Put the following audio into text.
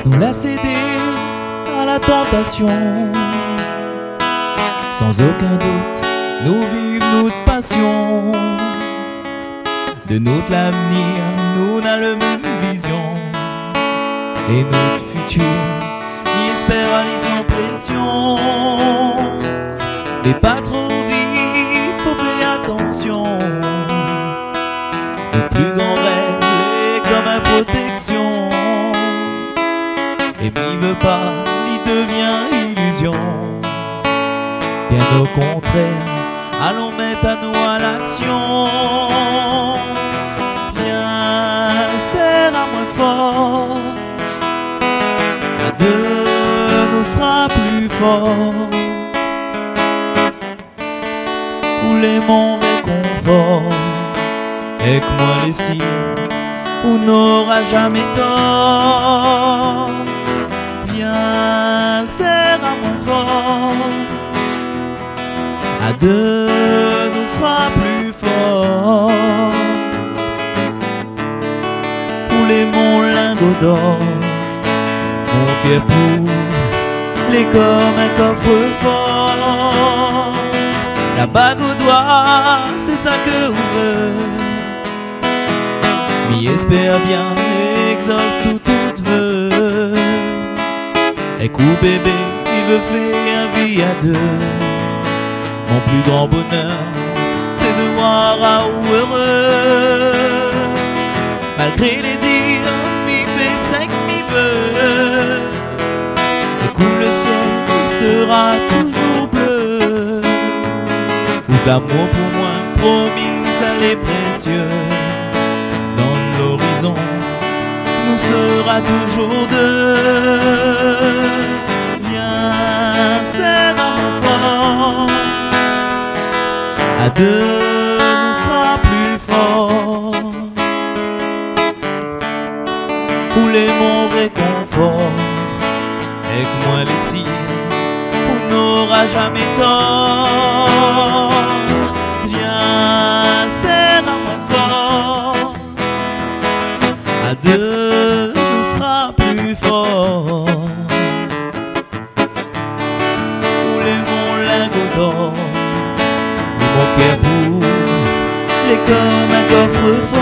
nous la céder à la tentation. Sans aucun doute, nous vivons notre passion. De notre l'avenir, nous n'a la même vision. Et notre futur, n'y espère aller sans pression. Mais pas trop vite, faut faire attention. Le plus grand rêve est comme une protection. Et m'y veut pas, il devient illusion. Bien au contraire, allons mettre à nous à l'action. Viens, serre à moi fort. À deux, nous sera plus fort. Voulez mon réconfort, et que moi les signes, où n'aura jamais tort. Viens, serre à moi fort. À deux, nous sera plus fort. Roulez mon lingot d'or, mon cœur pour les comme un coffre-fort. La bague au doigt, c'est ça que on veut. M'y espère bien, exauce tout vœu. Écoute bébé, il veut faire une vie à deux. Mon plus grand bonheur, c'est de voir à où heureux. Malgré les dires, m'y fait sec, m'y veut. Écoute le ciel, il sera toujours bleu. Où l'amour pour moi, promis, ça l'est précieux. Dans l'horizon, nous sera toujours deux. Viens, serre à moi fort. À deux, nous sera plus fort. Roulez mon réconfort, et que moi les signes, on n'aura jamais tort. Viens, serre à moi fort. À deux, nous sera plus fort. Roulez mon lingot d'or, mon cœur pour les comme un coffre-fort.